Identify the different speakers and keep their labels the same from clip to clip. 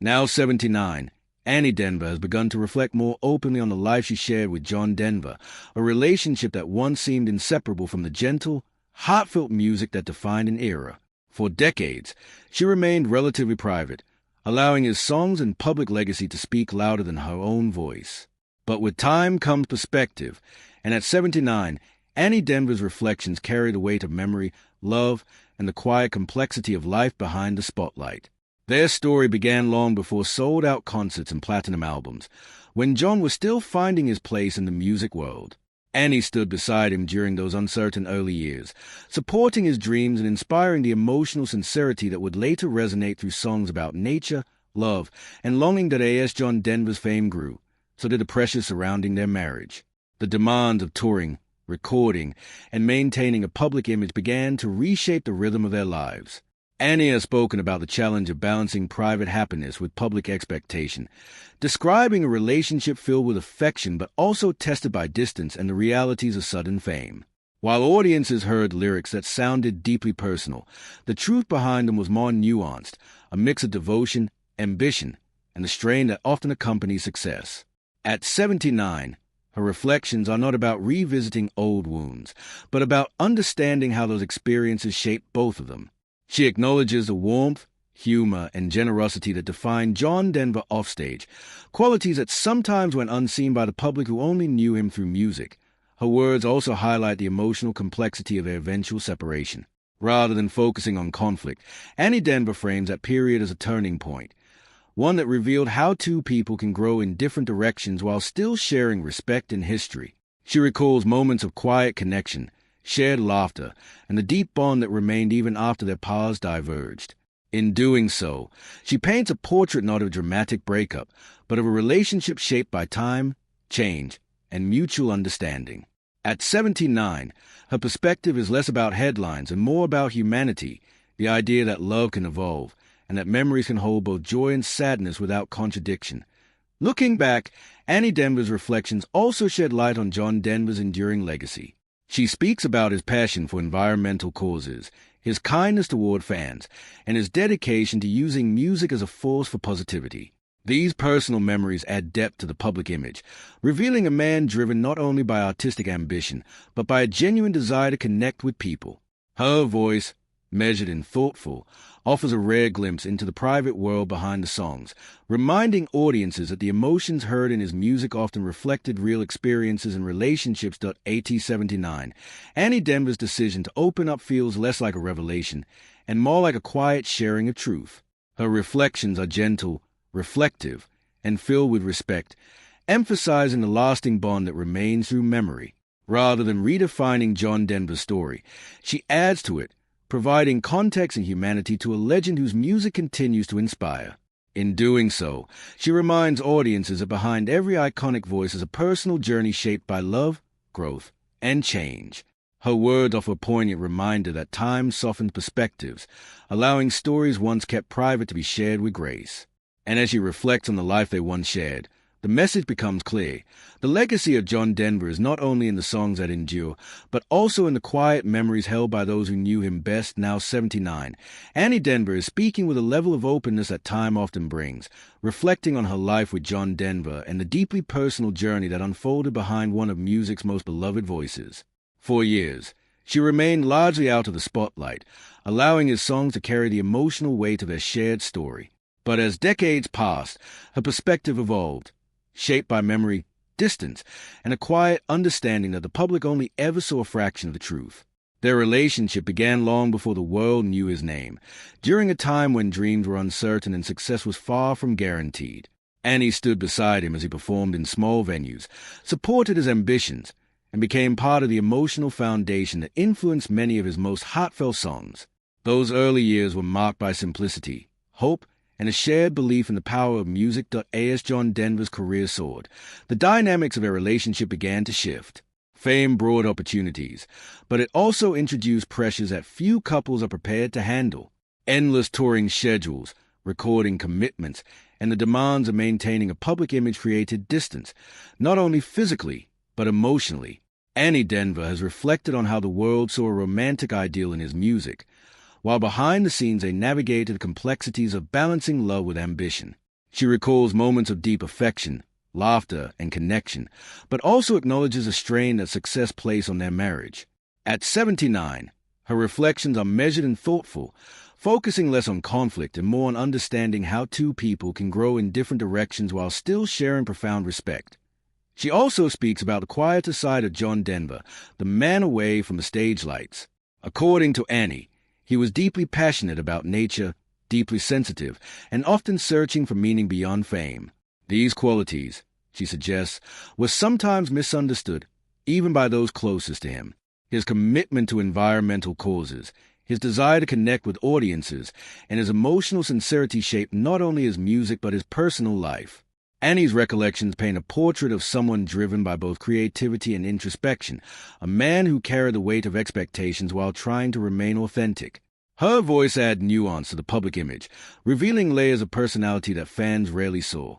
Speaker 1: Now 79, Annie Denver has begun to reflect more openly on the life she shared with John Denver, a relationship that once seemed inseparable from the gentle, heartfelt music that defined an era. For decades, she remained relatively private, allowing his songs and public legacy to speak louder than her own voice. But with time comes perspective, and at 79, Annie Denver's reflections carry the weight of memory, love, and the quiet complexity of life behind the spotlight. Their story began long before sold-out concerts and platinum albums, when John was still finding his place in the music world. Annie stood beside him during those uncertain early years, supporting his dreams and inspiring the emotional sincerity that would later resonate through songs about nature, love, and longing that as John Denver's fame grew, so did the pressure surrounding their marriage. The demands of touring, recording, and maintaining a public image began to reshape the rhythm of their lives. Annie has spoken about the challenge of balancing private happiness with public expectation, describing a relationship filled with affection but also tested by distance and the realities of sudden fame. While audiences heard lyrics that sounded deeply personal, the truth behind them was more nuanced, a mix of devotion, ambition, and the strain that often accompanies success. At 79, her reflections are not about revisiting old wounds, but about understanding how those experiences shaped both of them. She acknowledges the warmth, humor, and generosity that defined John Denver offstage, qualities that sometimes went unseen by the public who only knew him through music. Her words also highlight the emotional complexity of their eventual separation. Rather than focusing on conflict, Annie Denver frames that period as a turning point, one that revealed how two people can grow in different directions while still sharing respect and history. She recalls moments of quiet connection, shared laughter, and the deep bond that remained even after their paths diverged. In doing so, she paints a portrait not of a dramatic breakup, but of a relationship shaped by time, change, and mutual understanding. At 79, her perspective is less about headlines and more about humanity, the idea that love can evolve, and that memories can hold both joy and sadness without contradiction. Looking back, Annie Denver's reflections also shed light on John Denver's enduring legacy. She speaks about his passion for environmental causes, his kindness toward fans, and his dedication to using music as a force for positivity. These personal memories add depth to the public image, revealing a man driven not only by artistic ambition, but by a genuine desire to connect with people. Her voice, measured and thoughtful, offers a rare glimpse into the private world behind the songs, reminding audiences that the emotions heard in his music often reflected real experiences and relationships. At 79, Annie Denver's decision to open up feels less like a revelation and more like a quiet sharing of truth. Her reflections are gentle, reflective, and filled with respect, emphasizing the lasting bond that remains through memory. Rather than redefining John Denver's story, she adds to it, providing context and humanity to a legend whose music continues to inspire. In doing so, she reminds audiences that behind every iconic voice is a personal journey shaped by love, growth, and change. Her words offer a poignant reminder that time softens perspectives, allowing stories once kept private to be shared with grace. And as she reflects on the life they once shared, the message becomes clear. The legacy of John Denver is not only in the songs that endure, but also in the quiet memories held by those who knew him best. Now 79, Annie Denver is speaking with a level of openness that time often brings, reflecting on her life with John Denver and the deeply personal journey that unfolded behind one of music's most beloved voices. For years, she remained largely out of the spotlight, allowing his songs to carry the emotional weight of their shared story. But as decades passed, her perspective evolved, shaped by memory, distance, and a quiet understanding that the public only ever saw a fraction of the truth. Their relationship began long before the world knew his name, during a time when dreams were uncertain and success was far from guaranteed. Annie stood beside him as he performed in small venues, supported his ambitions, and became part of the emotional foundation that influenced many of his most heartfelt songs. Those early years were marked by simplicity, hope, and a shared belief in the power of music. As John Denver's career soared, the dynamics of their relationship began to shift. Fame brought opportunities, but it also introduced pressures that few couples are prepared to handle. Endless touring schedules, recording commitments, and the demands of maintaining a public image created distance, not only physically, but emotionally. Annie Denver has reflected on how the world saw a romantic ideal in his music, while behind the scenes they navigated the complexities of balancing love with ambition. She recalls moments of deep affection, laughter, and connection, but also acknowledges a strain that success placed on their marriage. At 79, her reflections are measured and thoughtful, focusing less on conflict and more on understanding how two people can grow in different directions while still sharing profound respect. She also speaks about the quieter side of John Denver, the man away from the stage lights. According to Annie, he was deeply passionate about nature, deeply sensitive, and often searching for meaning beyond fame. These qualities, she suggests, were sometimes misunderstood, even by those closest to him. His commitment to environmental causes, his desire to connect with audiences, and his emotional sincerity shaped not only his music but his personal life. Annie's recollections paint a portrait of someone driven by both creativity and introspection, a man who carried the weight of expectations while trying to remain authentic. Her voice adds nuance to the public image, revealing layers of personality that fans rarely saw.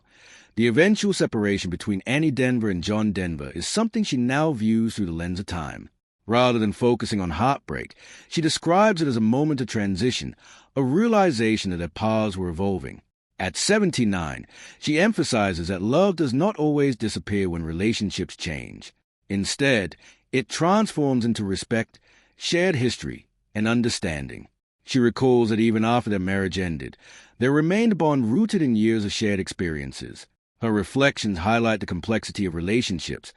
Speaker 1: The eventual separation between Annie Denver and John Denver is something she now views through the lens of time. Rather than focusing on heartbreak, she describes it as a moment of transition, a realization that their paths were evolving. At 79, she emphasizes that love does not always disappear when relationships change. Instead, it transforms into respect, shared history, and understanding. She recalls that even after their marriage ended, there remained a bond rooted in years of shared experiences. Her reflections highlight the complexity of relationships,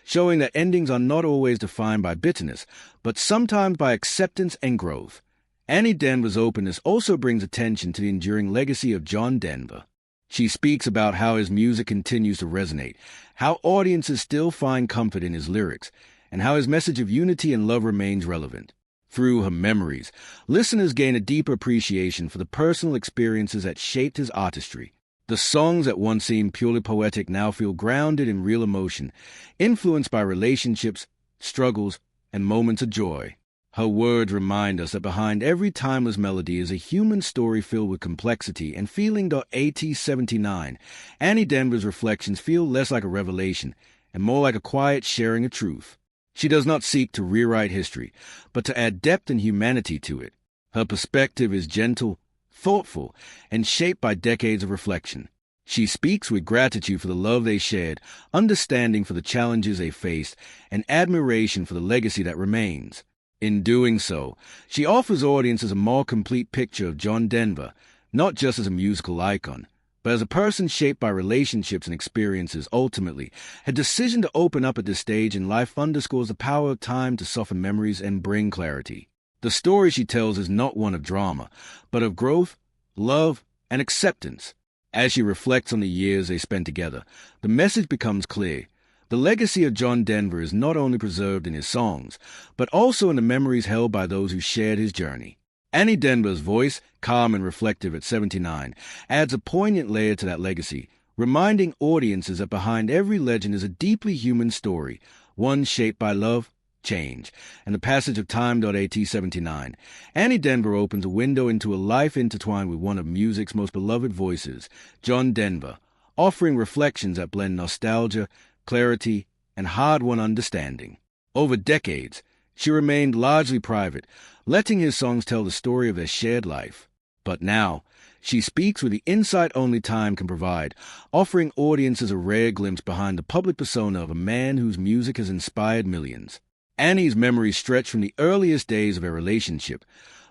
Speaker 1: showing that endings are not always defined by bitterness, but sometimes by acceptance and growth. Annie Denver's openness also brings attention to the enduring legacy of John Denver. She speaks about how his music continues to resonate, how audiences still find comfort in his lyrics, and how his message of unity and love remains relevant. Through her memories, listeners gain a deeper appreciation for the personal experiences that shaped his artistry. The songs that once seemed purely poetic now feel grounded in real emotion, influenced by relationships, struggles, and moments of joy. Her words remind us that behind every timeless melody is a human story filled with complexity and feeling. At 79, Annie Denver's reflections feel less like a revelation and more like a quiet sharing of truth. She does not seek to rewrite history, but to add depth and humanity to it. Her perspective is gentle, thoughtful, and shaped by decades of reflection. She speaks with gratitude for the love they shared, understanding for the challenges they faced, and admiration for the legacy that remains. In doing so, she offers audiences a more complete picture of John Denver, not just as a musical icon, but as a person shaped by relationships and experiences. Ultimately, her decision to open up at this stage in life underscores the power of time to soften memories and bring clarity. The story she tells is not one of drama, but of growth, love, and acceptance. As she reflects on the years they spent together, the message becomes clear. The legacy of John Denver is not only preserved in his songs, but also in the memories held by those who shared his journey. Annie Denver's voice, calm and reflective at 79, adds a poignant layer to that legacy, reminding audiences that behind every legend is a deeply human story, one shaped by love, change, and the passage of time. At 79, Annie Denver opens a window into a life intertwined with one of music's most beloved voices, John Denver, offering reflections that blend nostalgia, clarity, and hard-won understanding. Over decades, she remained largely private, letting his songs tell the story of their shared life. But now, she speaks with the insight only time can provide, offering audiences a rare glimpse behind the public persona of a man whose music has inspired millions. Annie's memories stretch from the earliest days of their relationship,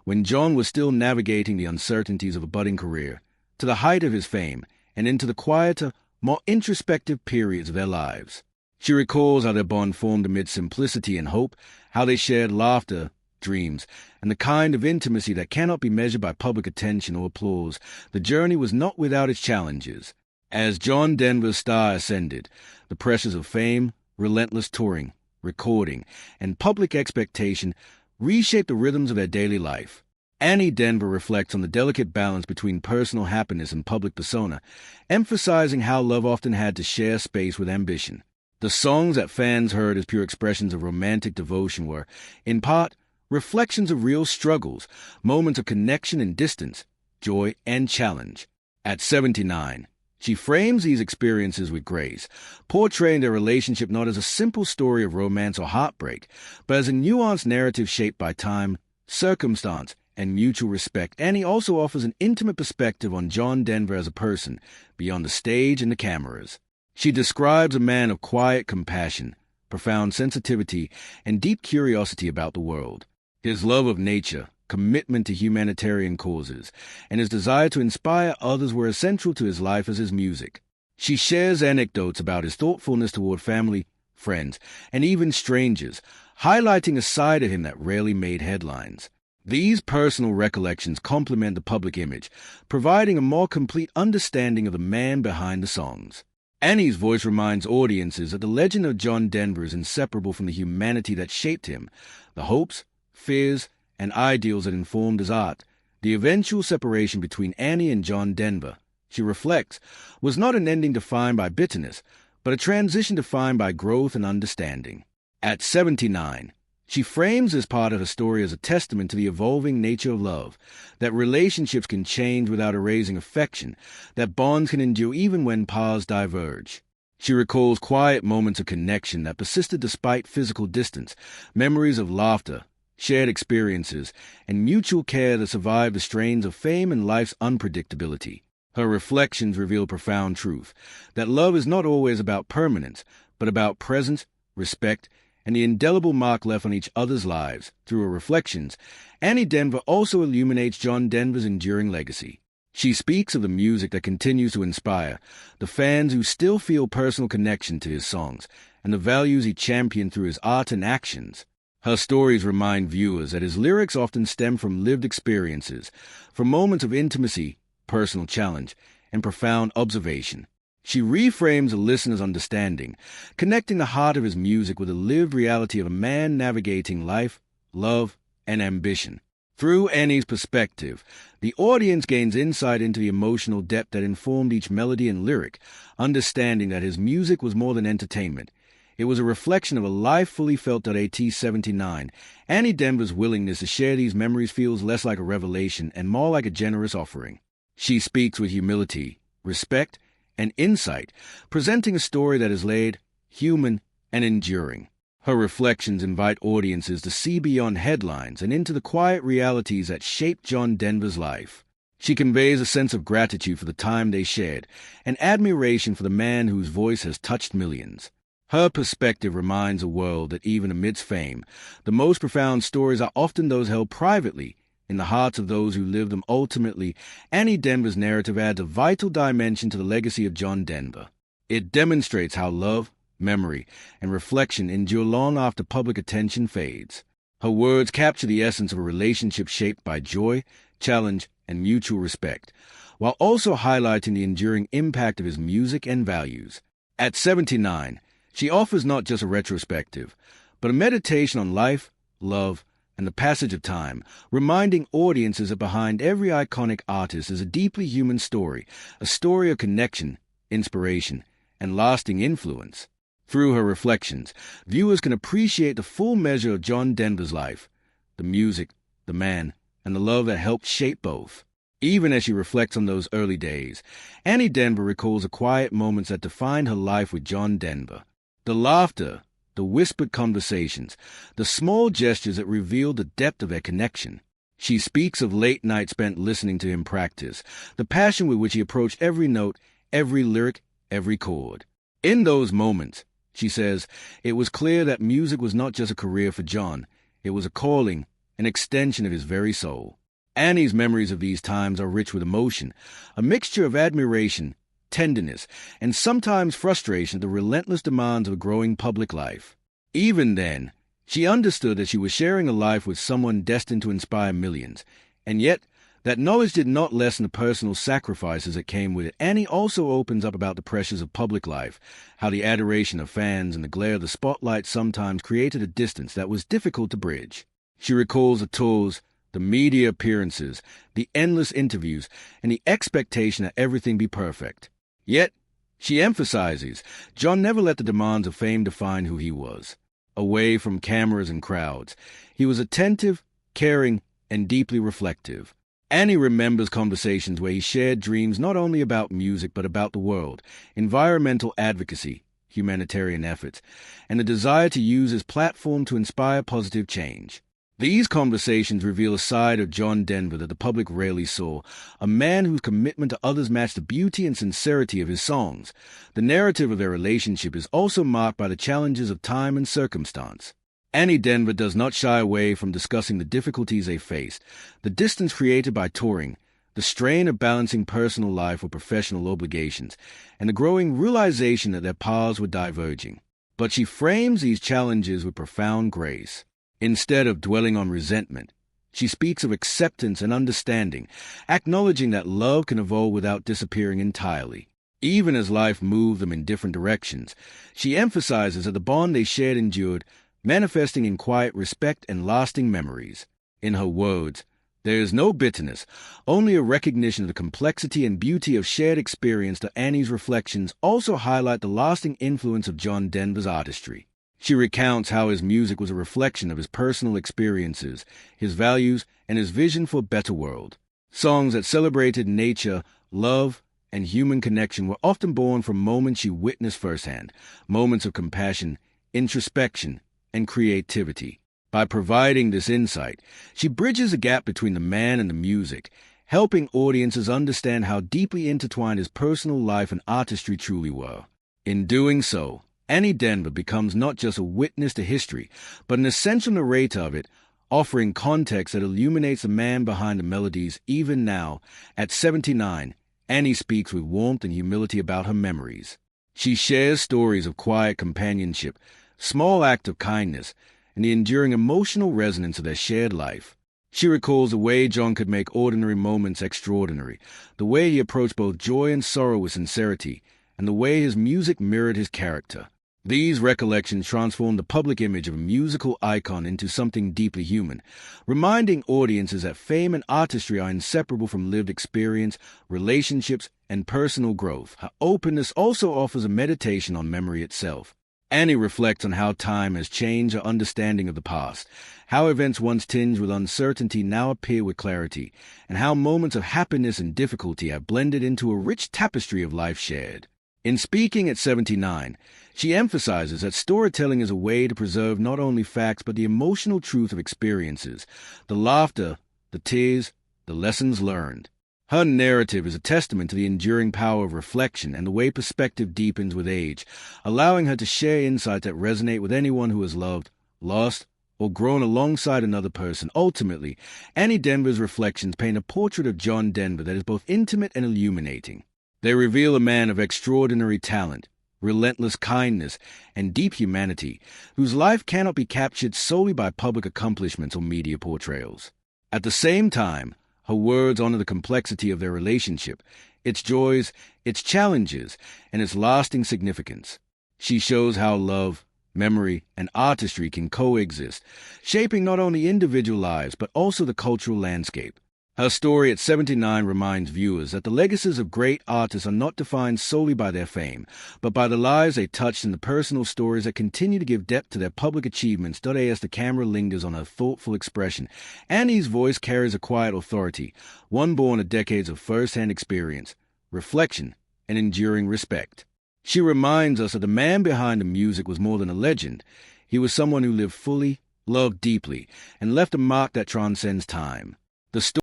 Speaker 1: when John was still navigating the uncertainties of a budding career, to the height of his fame, and into the quieter, more introspective periods of their lives. She recalls how their bond formed amid simplicity and hope, how they shared laughter, dreams, and the kind of intimacy that cannot be measured by public attention or applause. The journey was not without its challenges. As John Denver's star ascended, the pressures of fame, relentless touring, recording, and public expectation reshaped the rhythms of their daily life. Annie Denver reflects on the delicate balance between personal happiness and public persona, emphasizing how love often had to share space with ambition. The songs that fans heard as pure expressions of romantic devotion were, in part, reflections of real struggles, moments of connection and distance, joy and challenge. At 79, she frames these experiences with grace, portraying their relationship not as a simple story of romance or heartbreak, but as a nuanced narrative shaped by time, circumstance, and mutual respect, Annie also offers an intimate perspective on John Denver as a person, beyond the stage and the cameras. She describes a man of quiet compassion, profound sensitivity, and deep curiosity about the world. His love of nature, commitment to humanitarian causes, and his desire to inspire others were as central to his life as his music. She shares anecdotes about his thoughtfulness toward family, friends, and even strangers, highlighting a side of him that rarely made headlines. These personal recollections complement the public image, providing a more complete understanding of the man behind the songs. Annie's voice reminds audiences that the legend of John Denver is inseparable from the humanity that shaped him, the hopes, fears, and ideals that informed his art. The eventual separation between Annie and John Denver, she reflects, was not an ending defined by bitterness, but a transition defined by growth and understanding. At 79, she frames this part of her story as a testament to the evolving nature of love, that relationships can change without erasing affection, that bonds can endure even when paths diverge. She recalls quiet moments of connection that persisted despite physical distance, memories of laughter, shared experiences, and mutual care that survived the strains of fame and life's unpredictability. Her reflections reveal profound truth, that love is not always about permanence, but about presence, respect, and the indelible mark left on each other's lives. Through her reflections, Annie Denver also illuminates John Denver's enduring legacy. She speaks of the music that continues to inspire, the fans who still feel personal connection to his songs, and the values he championed through his art and actions. Her stories remind viewers that his lyrics often stem from lived experiences, from moments of intimacy, personal challenge, and profound observation. She reframes the listener's understanding, connecting the heart of his music with the lived reality of a man navigating life, love, and ambition. Through Annie's perspective, the audience gains insight into the emotional depth that informed each melody and lyric, understanding that his music was more than entertainment. It was a reflection of a life fully felt. At 79, Annie Denver's willingness to share these memories feels less like a revelation and more like a generous offering. She speaks with humility, respect, and insight, presenting a story that is laid, human, and enduring. Her reflections invite audiences to see beyond headlines and into the quiet realities that shaped John Denver's life. She conveys a sense of gratitude for the time they shared and admiration for the man whose voice has touched millions. Her perspective reminds the world that even amidst fame, the most profound stories are often those held privately in the hearts of those who live them. Ultimately, Annie Denver's narrative adds a vital dimension to the legacy of John Denver. It demonstrates how love, memory, and reflection endure long after public attention fades. Her words capture the essence of a relationship shaped by joy, challenge, and mutual respect, while also highlighting the enduring impact of his music and values. At 79, she offers not just a retrospective, but a meditation on life, love, and the passage of time, reminding audiences that behind every iconic artist is a deeply human story, a story of connection, inspiration, and lasting influence. Through her reflections, viewers can appreciate the full measure of John Denver's life, the music, the man, and the love that helped shape both. Even as she reflects on those early days, Annie Denver recalls the quiet moments that defined her life with John Denver. The laughter, the whispered conversations, the small gestures that revealed the depth of their connection. She speaks of late nights spent listening to him practice, the passion with which he approached every note, every lyric, every chord. In those moments, she says, it was clear that music was not just a career for John. It was a calling, an extension of his very soul. Annie's memories of these times are rich with emotion, a mixture of admiration, tenderness, and sometimes frustration at the relentless demands of a growing public life. Even then, she understood that she was sharing a life with someone destined to inspire millions, and yet that knowledge did not lessen the personal sacrifices that came with it. Annie also opens up about the pressures of public life, how the adoration of fans and the glare of the spotlight sometimes created a distance that was difficult to bridge. She recalls the tours, the media appearances, the endless interviews, and the expectation that everything be perfect. Yet, she emphasizes, John never let the demands of fame define who he was. Away from cameras and crowds, he was attentive, caring, and deeply reflective. Annie remembers conversations where he shared dreams not only about music but about the world, environmental advocacy, humanitarian efforts, and the desire to use his platform to inspire positive change. These conversations reveal a side of John Denver that the public rarely saw, a man whose commitment to others matched the beauty and sincerity of his songs. The narrative of their relationship is also marked by the challenges of time and circumstance. Annie Denver does not shy away from discussing the difficulties they faced, the distance created by touring, the strain of balancing personal life with professional obligations, and the growing realization that their paths were diverging. But she frames these challenges with profound grace. Instead of dwelling on resentment, she speaks of acceptance and understanding, acknowledging that love can evolve without disappearing entirely. Even as life moved them in different directions, she emphasizes that the bond they shared endured, manifesting in quiet respect and lasting memories. In her words, there is no bitterness, only a recognition of the complexity and beauty of shared experience. That Annie's reflections also highlight the lasting influence of John Denver's artistry. She recounts how his music was a reflection of his personal experiences, his values, and his vision for a better world. Songs that celebrated nature, love, and human connection were often born from moments she witnessed firsthand, moments of compassion, introspection, and creativity. By providing this insight, she bridges the gap between the man and the music, helping audiences understand how deeply intertwined his personal life and artistry truly were. In doing so, Annie Denver becomes not just a witness to history, but an essential narrator of it, offering context that illuminates the man behind the melodies. Even now, at 79, Annie speaks with warmth and humility about her memories. She shares stories of quiet companionship, small acts of kindness, and the enduring emotional resonance of their shared life. She recalls the way John could make ordinary moments extraordinary, the way he approached both joy and sorrow with sincerity, and the way his music mirrored his character. These recollections transform the public image of a musical icon into something deeply human, reminding audiences that fame and artistry are inseparable from lived experience, relationships, and personal growth. Her openness also offers a meditation on memory itself. Annie reflects on how time has changed her understanding of the past, how events once tinged with uncertainty now appear with clarity, and how moments of happiness and difficulty have blended into a rich tapestry of life shared. In speaking at 79, she emphasizes that storytelling is a way to preserve not only facts but the emotional truth of experiences, the laughter, the tears, the lessons learned. Her narrative is a testament to the enduring power of reflection and the way perspective deepens with age, allowing her to share insights that resonate with anyone who has loved, lost, or grown alongside another person. Ultimately, Annie Denver's reflections paint a portrait of John Denver that is both intimate and illuminating. They reveal a man of extraordinary talent, relentless kindness, and deep humanity, whose life cannot be captured solely by public accomplishments or media portrayals. At the same time, her words honor the complexity of their relationship, its joys, its challenges, and its lasting significance. She shows how love, memory, and artistry can coexist, shaping not only individual lives but also the cultural landscape. Her story at 79 reminds viewers that the legacies of great artists are not defined solely by their fame, but by the lives they touched and the personal stories that continue to give depth to their public achievements. As the camera lingers on her thoughtful expression, Annie's voice carries a quiet authority, one born of decades of first-hand experience, reflection, and enduring respect. She reminds us that the man behind the music was more than a legend. He was someone who lived fully, loved deeply, and left a mark that transcends time. The story